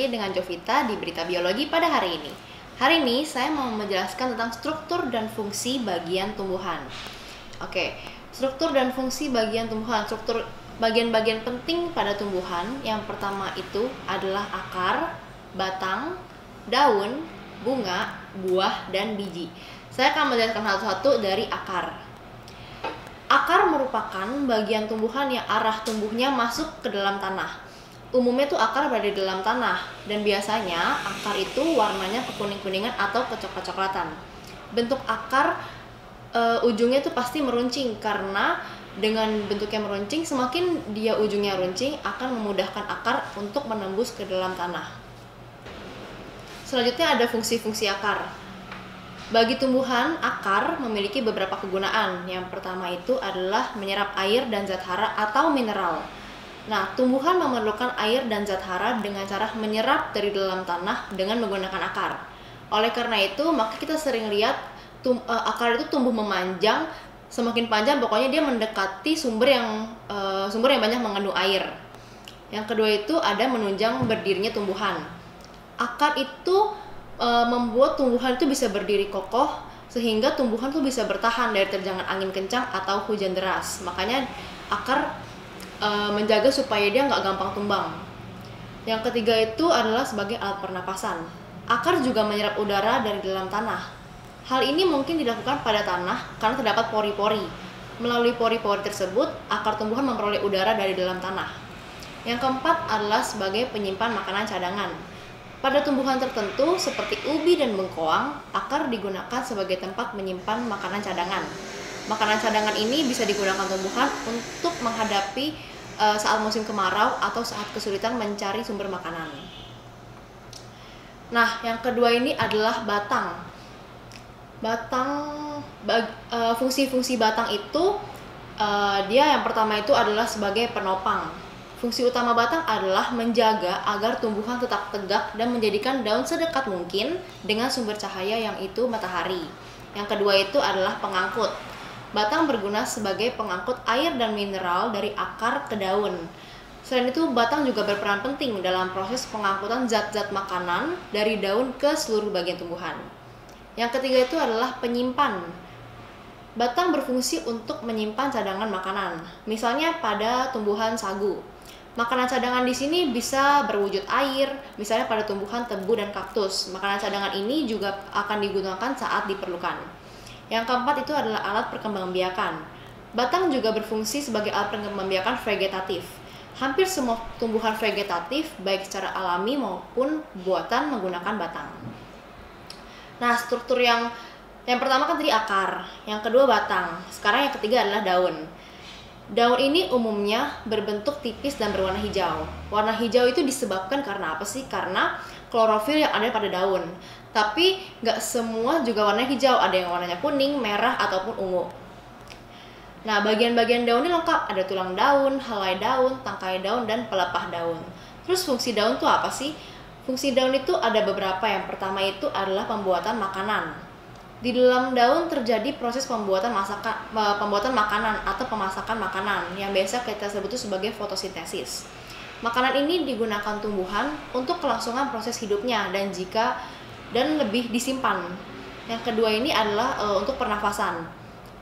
lagi dengan Jovita di Berita Biologi pada hari ini. Hari ini saya mau menjelaskan tentang struktur dan fungsi bagian tumbuhan. Oke, struktur dan fungsi bagian tumbuhan. Struktur bagian-bagian penting pada tumbuhan yang pertama itu adalah akar, batang, daun, bunga, buah, dan biji. Saya akan menjelaskan satu-satu dari akar. Akar merupakan bagian tumbuhan yang arah tumbuhnya masuk ke dalam tanah. Umumnya tuh akar berada di dalam tanah, dan biasanya akar itu warnanya kekuning-kuningan atau kecoklat-coklatan. Bentuk akar ujungnya tuh pasti meruncing, karena dengan bentuknya meruncing, semakin dia ujungnya runcing akan memudahkan akar untuk menembus ke dalam tanah. Selanjutnya ada fungsi-fungsi akar. Bagi tumbuhan, akar memiliki beberapa kegunaan. Yang pertama itu adalah menyerap air dan zat hara atau mineral. Nah, tumbuhan memerlukan air dan zat hara dengan cara menyerap dari dalam tanah dengan menggunakan akar. Oleh karena itu, maka kita sering lihat akar itu tumbuh memanjang, semakin panjang pokoknya dia mendekati sumber yang banyak mengandung air. Yang kedua itu ada menunjang berdirinya tumbuhan. Akar itu membuat tumbuhan itu bisa berdiri kokoh, sehingga tumbuhan tuh bisa bertahan dari terjangan angin kencang atau hujan deras. Makanya akar menjaga supaya dia nggak gampang tumbang. Yang ketiga itu adalah sebagai alat pernapasan. Akar juga menyerap udara dari dalam tanah. Hal ini mungkin dilakukan pada tanah karena terdapat pori-pori. Melalui pori-pori tersebut, akar tumbuhan memperoleh udara dari dalam tanah. Yang keempat adalah sebagai penyimpan makanan cadangan. Pada tumbuhan tertentu seperti ubi dan bengkoang, akar digunakan sebagai tempat menyimpan makanan cadangan. Makanan cadangan ini bisa digunakan tumbuhan untuk menghadapi saat musim kemarau atau saat kesulitan mencari sumber makanan. Nah, yang kedua ini adalah batang. Fungsi-fungsi batang itu dia yang pertama itu adalah sebagai penopang. Fungsi utama batang adalah menjaga agar tumbuhan tetap tegak dan menjadikan daun sedekat mungkin dengan sumber cahaya yang itu matahari. Yang kedua itu adalah pengangkut. Batang berguna sebagai pengangkut air dan mineral dari akar ke daun. Selain itu, batang juga berperan penting dalam proses pengangkutan zat-zat makanan dari daun ke seluruh bagian tumbuhan. Yang ketiga itu adalah penyimpan. Batang berfungsi untuk menyimpan cadangan makanan. Misalnya pada tumbuhan sagu. Makanan cadangan di sini bisa berwujud air, misalnya pada tumbuhan tebu dan kaktus. Makanan cadangan ini juga akan digunakan saat diperlukan. Yang keempat itu adalah alat perkembangbiakan. Batang juga berfungsi sebagai alat perkembangbiakan vegetatif. Hampir semua tumbuhan vegetatif, baik secara alami maupun buatan, menggunakan batang. Nah, struktur yang pertama kan tadi akar, yang kedua batang, sekarang yang ketiga adalah daun. Daun ini umumnya berbentuk tipis dan berwarna hijau. Warna hijau itu disebabkan karena apa sih? Karena klorofil yang ada pada daun. Tapi nggak semua juga warnanya hijau, ada yang warnanya kuning, merah, ataupun ungu. Nah, bagian-bagian daun ini lengkap, ada tulang daun, helai daun, tangkai daun, dan pelepah daun. Terus fungsi daun itu apa sih? Fungsi daun itu ada beberapa. Yang pertama itu adalah pembuatan makanan. Di dalam daun terjadi proses pembuatan makanan atau pemasakan makanan yang biasa kita sebut sebagai fotosintesis. Makanan ini digunakan tumbuhan untuk kelangsungan proses hidupnya dan lebih disimpan. Yang kedua ini adalah untuk pernafasan.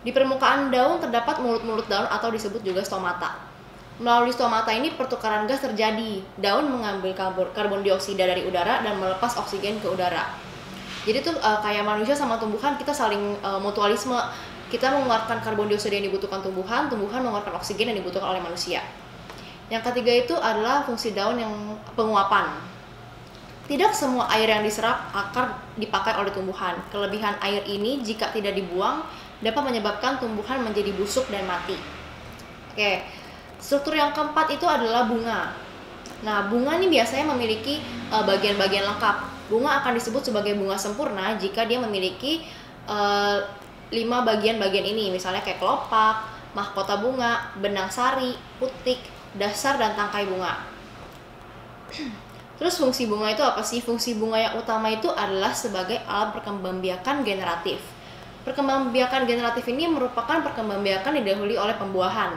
Di permukaan daun terdapat mulut-mulut daun atau disebut juga stomata. Melalui stomata ini pertukaran gas terjadi. Daun mengambil karbon dioksida dari udara dan melepas oksigen ke udara. Jadi tuh kayak manusia sama tumbuhan, kita saling mutualisme. Kita mengeluarkan karbon dioksida yang dibutuhkan tumbuhan mengeluarkan oksigen yang dibutuhkan oleh manusia. Yang ketiga itu adalah fungsi daun yang penguapan. Tidak semua air yang diserap akar dipakai oleh tumbuhan. Kelebihan air ini jika tidak dibuang dapat menyebabkan tumbuhan menjadi busuk dan mati. Oke, struktur yang keempat itu adalah bunga. Nah, bunga ini biasanya memiliki bagian-bagian lengkap. Bunga akan disebut sebagai bunga sempurna jika dia memiliki 5 bagian-bagian ini, misalnya kayak kelopak, mahkota bunga, benang sari, putik, dasar, dan tangkai bunga. Terus fungsi bunga itu apa sih? Fungsi bunga yang utama itu adalah sebagai alat perkembangbiakan generatif. Perkembangbiakan generatif ini merupakan perkembangbiakan didahului oleh pembuahan.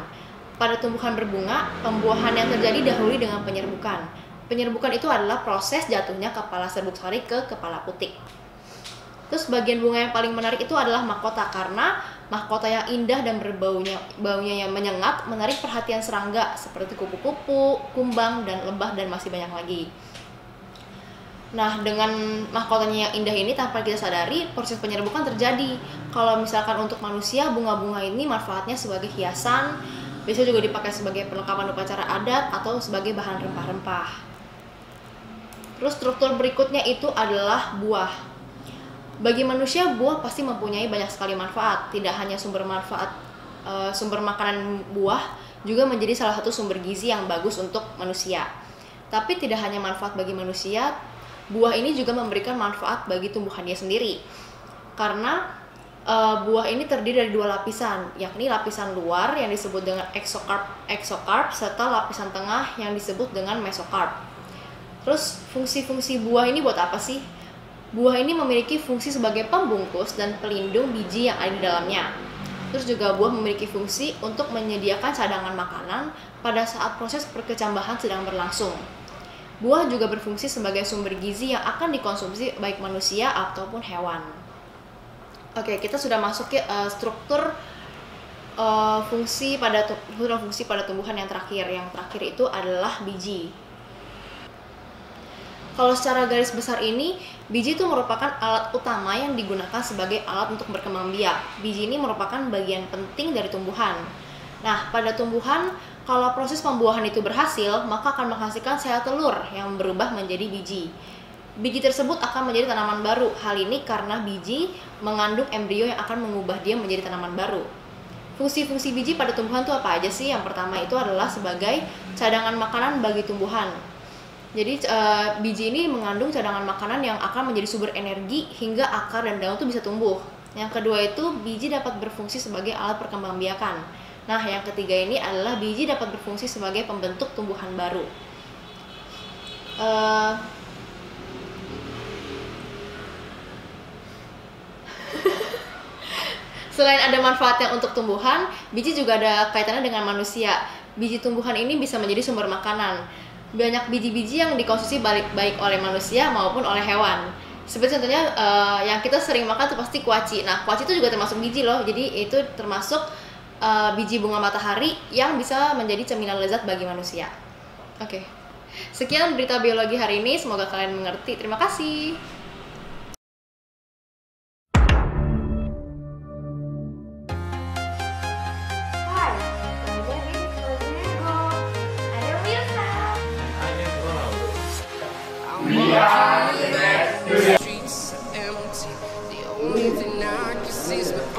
Pada tumbuhan berbunga, pembuahan yang terjadi dahului dengan penyerbukan. Penyerbukan itu adalah proses jatuhnya kepala serbuk sari ke kepala putik. Terus bagian bunga yang paling menarik itu adalah mahkota, karena mahkota yang indah dan baunya yang menyengat menarik perhatian serangga seperti kupu-kupu, kumbang, dan lebah, dan masih banyak lagi. Nah, dengan mahkotanya yang indah ini tanpa kita sadari, proses penyerbukan terjadi. Kalau misalkan untuk manusia, bunga-bunga ini manfaatnya sebagai hiasan, biasanya juga dipakai sebagai perlengkapan upacara adat atau sebagai bahan rempah-rempah. Terus struktur berikutnya itu adalah buah. Bagi manusia, buah pasti mempunyai banyak sekali manfaat. Tidak hanya sumber makanan buah juga menjadi salah satu sumber gizi yang bagus untuk manusia. Tapi tidak hanya manfaat bagi manusia, buah ini juga memberikan manfaat bagi tumbuhannya sendiri. Karena buah ini terdiri dari 2 lapisan, yakni lapisan luar yang disebut dengan exocarp serta lapisan tengah yang disebut dengan mesocarp. Terus fungsi-fungsi buah ini buat apa sih? Buah ini memiliki fungsi sebagai pembungkus dan pelindung biji yang ada di dalamnya. Terus juga buah memiliki fungsi untuk menyediakan cadangan makanan pada saat proses perkecambahan sedang berlangsung. Buah juga berfungsi sebagai sumber gizi yang akan dikonsumsi baik manusia ataupun hewan. Oke, kita sudah masuk ke struktur fungsi pada tumbuhan yang terakhir. Yang terakhir itu adalah biji. Kalau secara garis besar ini, biji itu merupakan alat utama yang digunakan sebagai alat untuk berkembang biak. Biji ini merupakan bagian penting dari tumbuhan. Nah, pada tumbuhan, kalau proses pembuahan itu berhasil, maka akan menghasilkan sel telur yang berubah menjadi biji. Biji tersebut akan menjadi tanaman baru. Hal ini karena biji mengandung embrio yang akan mengubah dia menjadi tanaman baru. Fungsi-fungsi biji pada tumbuhan itu apa aja sih? Yang pertama itu adalah sebagai cadangan makanan bagi tumbuhan. Jadi biji ini mengandung cadangan makanan yang akan menjadi sumber energi hingga akar dan daun itu bisa tumbuh. Yang kedua itu biji dapat berfungsi sebagai alat perkembangbiakan. Nah, yang ketiga ini adalah biji dapat berfungsi sebagai pembentuk tumbuhan baru. Selain ada manfaatnya untuk tumbuhan, biji juga ada kaitannya dengan manusia. Biji tumbuhan ini bisa menjadi sumber makanan. Banyak biji-biji yang dikonsumsi baik oleh manusia maupun oleh hewan. Seperti contohnya yang kita sering makan tuh pasti kuaci. Nah, kuaci itu juga termasuk biji loh. Jadi itu termasuk biji bunga matahari yang bisa menjadi cemilan lezat bagi manusia. Oke. Sekian berita biologi hari ini. Semoga kalian mengerti. Terima kasih.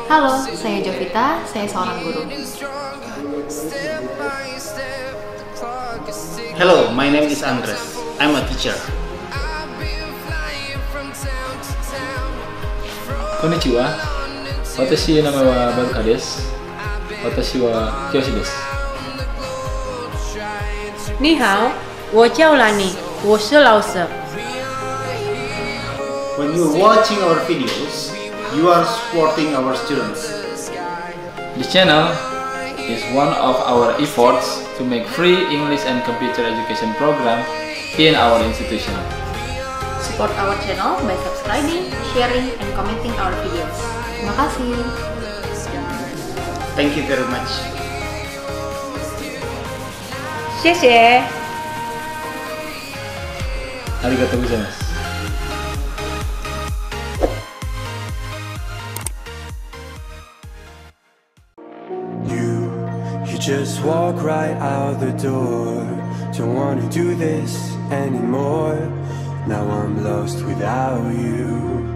Halo, saya Jovita, saya seorang guru. Hello, my name is Andres. I'm a teacher. Konnichiwa. Watashi nama wa Baruka desu. Watashi wa Kiyoshi desu. Ni hao, wo jiao Lani, wo shi Lao Se. When you're watching our videos, you are supporting our students. This channel is one of our efforts to make free English and computer education program in our institution. Support our channel by subscribing, sharing, and commenting our videos. Terima kasih. Thank you very much. 谢谢。ありがとうございます。You just walk right out the door. Don't wanna do this anymore. Now I'm lost without you.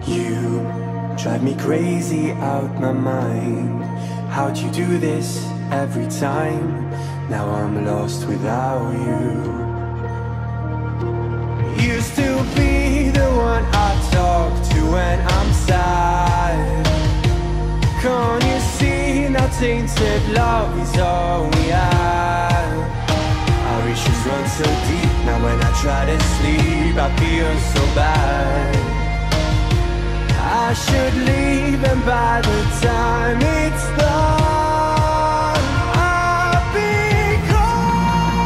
You drive me crazy out my mind. How'd you do this every time? Now I'm lost without you. Used to be the one I talk to when I'm sad. Can't you see now tainted love is all we have? Our issues run so deep. Now when I try to sleep I feel so bad. I should leave and by the time it's done I'll be gone.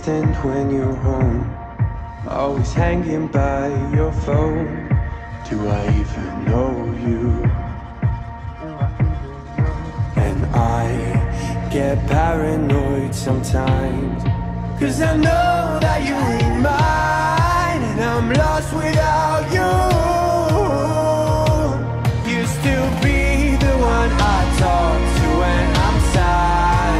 distant when you're home, always hanging by your phone. Do I even know you? And I get paranoid sometimes, 'cause I know that you ain't mine, and I'm lost without you. Used to be the one I talk to when I'm sad.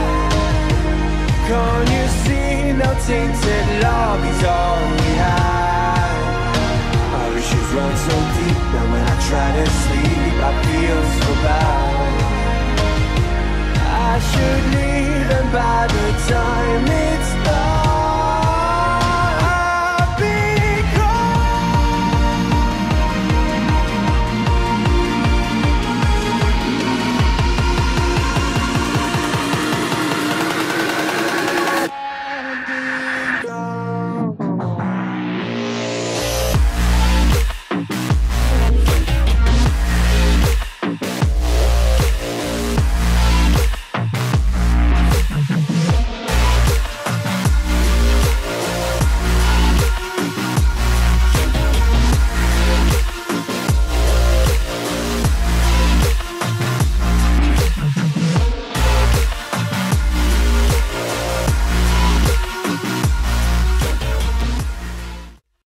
Can't you see now tainted love is all we had? Our issues run so deep now when I try to